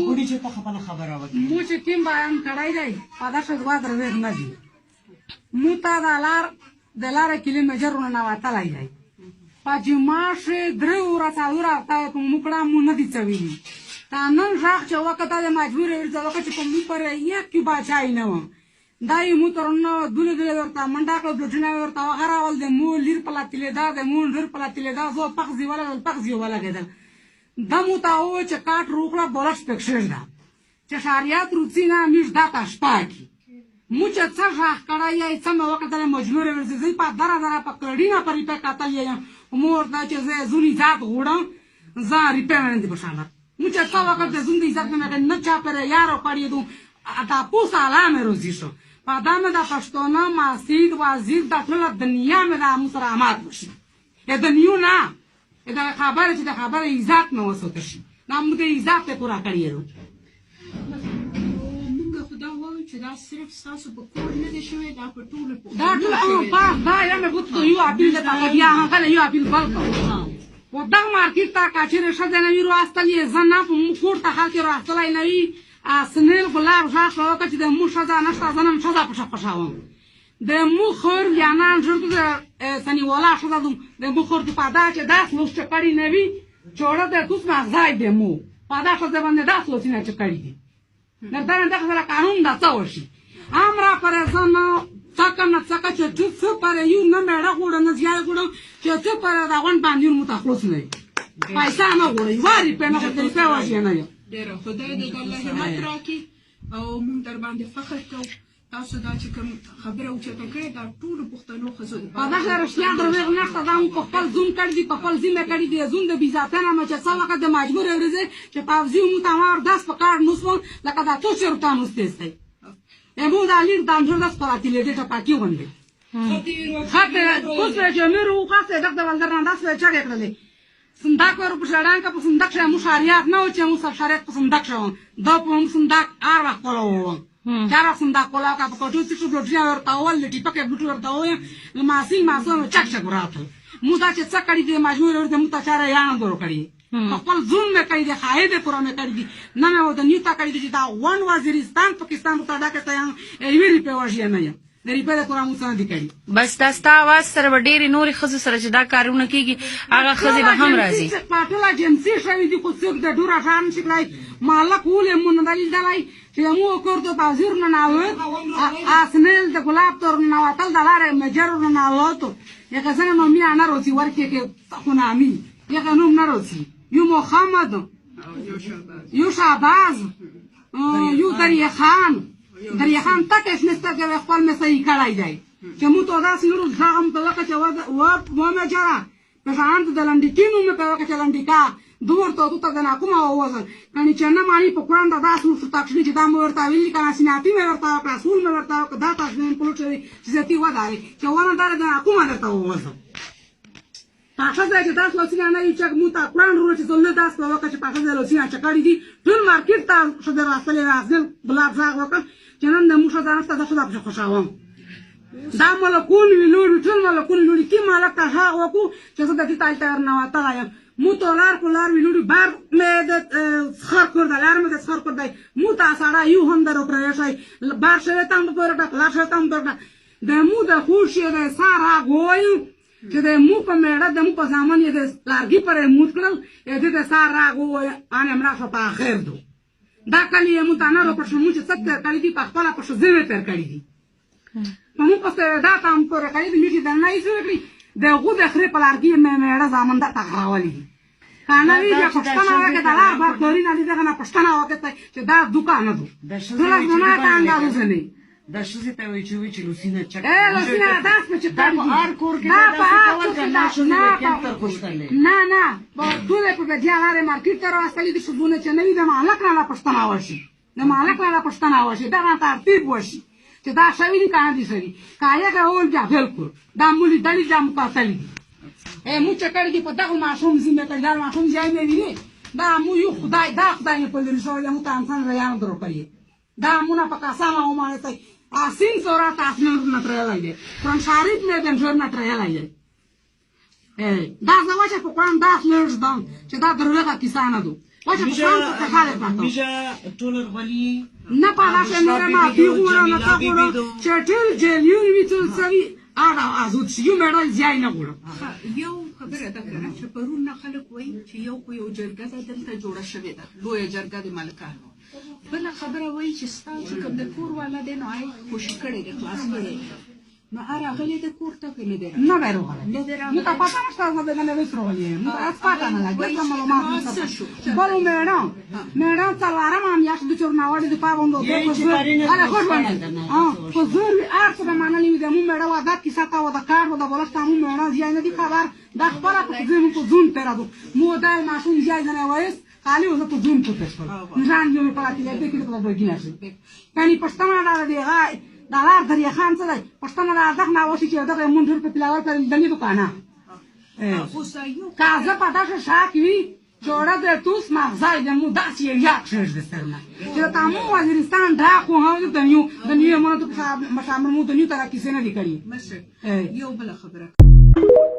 ګوري چې ته خپله خبره وکړې مو چې کوم بیان کړی دی په داسې دوه دروېغ نه دي مو ته د لاره کیلومیټرونه ننوتلی دی په جمعاشې درې ورځې څلور هفته یې په موږ کړه مو نه دي څه ویلي تا نن غږ چې وکړه د مجبور یې ځکه چې په موږ پورې یک کې باچایي نه وه دا یې مو ترونه دوله دوله ورته منډه کړه بلوټونه یې ورته وغراول د مو لیر په لاتیلېده د مو لیر په لاتیلېده زه پغز یې ولګېدل پغز یې ولګېدل دا مو ته وویل چې کاټ روکړه بولش پکې کښېږده چې شریعت روڅي نه میش دا ته شپه کړي مو چې څه غږ کړی یې څه مې وکتل مجبور یې ورځي زه په دره دره په کړډینه په ریپه کتل یې مو ورته چې زه زونی ذات غوړم زه ریپه باندې بشامت مو چې څه وکړ د زون دې ذات مې نه چا پر یارو کړی دو تا پوس علامه روزي شو په دامه د پښتون مسجد وزیر د ټول دنیا مې د مسرامات وشي د نیو نه دا خبره چې د خبره عزت نه وسوته شي دا موږ د عزت ته پورا کړیو موږ خدا وایو چې دا صرف تاسو په کور نه دی شوی دا په ټولو دا ټول دا یا مې بوت یو اپیل ته بیا هغه یو اپیل بلکو و دا مارکیټ تا کاچره شته نه ویرو استلې زنه په کور ته خلک راستلای نه وی اسنل غلاب ځاخ راوکه چې د مو شزا نشته زنه شزا په شپشاوم د مو خور یانان جوړ د سنی ولا شزا د مو خور په پادا چې داس لوس چکړی نه وی جوړه د کوس مغزای د مو پادا شزا باندې داس لوس نه چکړی دي نه دا نه دغه قانون دا څه وشي امرا پر زنه څکه څکه چې څه پر یو نه مړه غوړ نه زیای غوړ چې څه پر دا غون باندې مو تخلص نه پیسې نه غوړي واري په نه په طریقه واشي نه یو ډېر خدای دې الله همت راکړي او موږ در باندې فخر کوو تاسو دا چې کوم خبره اوچته کړې دا ټولو پښتنو ښځو په دغه رښتیا دروېغ نشته دا مو په خپل زوم کړي دي په خپل ذمه کړي دي زوم د بیزاتنه مې چې څه وخت د مجبور ورځي چې پاوزي مو تمام داس په کار نوسم لکه دا څو شرطه مستسته امو دا لیر د انجور داس په اتلې دې ته پاکي وندي خاطر اوس چې مې روغه څه دغه ولدرنه داس چې کړلې صندوق ور په شړان کا په صندوق شې مو شریعت نه و چې مو سب شریعت په صندوق شو دا په صندوق ار وخت کولو چارا صندوق کولا کا په کوټو چې بلوټیا ورته ول لټي پکې بلوټ ورته وې ماسي ماسو چک چک راته مو دا چې څه کړی دي مجبور ورته مو ته چاره یان درو کړی خپل زوم مې کړی دي خایده پوره مې کړی دي نه مې وته نیوتا کړی دي دا ون وزیرستان پاکستان ته دا کې ته ایوی په وژه نه یم دری په پوره مو څنګه دي کړی بس تاسو आवाज سره ډېری نوري خزو سره چې دا کارونه کیږي هغه خزي به هم راځي پټولا جنسي شوی دي خو څوک د ډورا شان شي کړای مالک ولې مون دلیل دلای چې مو کوړو پازیر نه ناو اسنل د ګلاب تور نه وتل دلاره مجر نه ناوته یکه څنګه نو می انا روسي ورکه کې خنامي یکه نو نه روسي یو محمد یو شعباز یو دریا خان تکش نسته کې خپل مې صحیح کړای دی چې مو ته داسې نور ځم په لکه چې و مې جرا په ځان د لنډکینو مې په وکه چې لنډکا دور ته ته نه کومه وځل کني چې نه مانی په قران دا داسې څه تکشنی چې دا مو ورته ویلي کنه سیناتی مې ورته رسول مې ورته دا تاسو نه پلوټ چې زتی وداري چې ونه دا کومه درته وځل پاخه ځای چې تاسو وسیله نه یې چې مو ته قران ورو چې څنګه تاسو په وکه چې پاخه ځای لوسیا چې کړی دي ټول مارکیټ ته څه دراسته راځل بلاب ځای وکړه چې نن د موشه ځان ته څه د خوشاوم دا ملکون ویلوړ ټول ملکون ویلوړ کی مالک ته ها وکړو چې زه د دې تال تر نه وته یم مو تولار کولار ویلوړ بار مې د خر کور د لار مې د خر کور دی مو تا سړا یو هم درو پرېشای بار شوی تام په ورته کلاس تام درته د مو د خوشي د سارا ګوي چې د مو په میړه د مو په ځامن یې د لارګي پرې موت کړل دې د سارا ګوي ان امرا په اخر دو دا کلی مو تانه رو پښمو چې څه کړی دي په خپل په شزمه تر کړی دي مو په دا تام پر کړی دي چې دا نه یې سوي د غو د خره په لارګي مې میړه ځامن دا تغراولي کنه وی چې پښتنه وکړه دا لار بار کوري نه دي دا نه پښتنه وکړه چې دا دکان نه دو ټول نه تانګه وځني د شزې ته وی چې لوسینه چک لوسینه داس په چې دا په هر کور کې دا شزې کې تر خوشتلې نه په ټول په بیا لارې مارکیټ ته راستلې دي شونه چې نوی د مالک نه پښتنه وشي د مالک نه پښتنه وشي دا ترتیب وشي چې دا شوی دي کنه دي سړي کایا کول بیا بالکل دا مولي دلی جام قاتل دي مو چې کړی دي په دغه معصوم زمه ته دا معصوم ځای نه ویني دا مو یو خدای په لري شو له مو ته انسان ریان درو کوي دا مونږه په کاسانه و مانه ته اسین سورا تاسو نه ترلای دي قرآن شریف نه دم جوړ نه ترلای دي دا زما چې په قرآن داس لږ دم چې دا درلګه کیسه نه دو Oye, pues vamos a dejar el plato. میشه ټول غلي نه پالاشه نه ما فیگورا نه تاگورا چطور جلیون میتون سوی آره از اون چیو مرای زیای نگورا یو خبره ده کنه چې پرون نه خلک وایي چې یو خو یو جرګه ده دلته جوړه شوې ده لویه جرګه د ملکانو بله خبره وایي چې ستا چې کوم د کور والا دی نو هغه خوشي کړی دی خلاص کړی دی نو راغلی د کور ته که نه دی نه به روغلی نه دی نو تا پتا نشته زه به نه ویس روغلی نو از پتا نه لگه که معلومات نشته بلو میران څلورم میاشت د چورناوړي د پابندو آره خوش باندې په زور ارڅ به منلې وي د مو میړه واده کیسه تا و د کار و د بلشت مو میړه ځای نه دی خبر د خبره په زمو په زون پیرادو مو دای ماشون ځای نه وایس خالی و په زون په تشول ځان یو په لاتي له دې کې په دوی نشي یعنی پښتانه دا دی غای دلار دریا خان څه دی پښتانه دا دغه ناوشي چې دغه مونږ په تلاوت کړل دلی دکانه کازه پاتاشه شاکوي جوړه د توس مغزای د مو داسې یاد شې د سرنه چې تاسو وزیرستان دا خو هغه د نیو مونږ ته مشامل مو د نیو تر کیسه نه لیکړي مشه یو بل خبره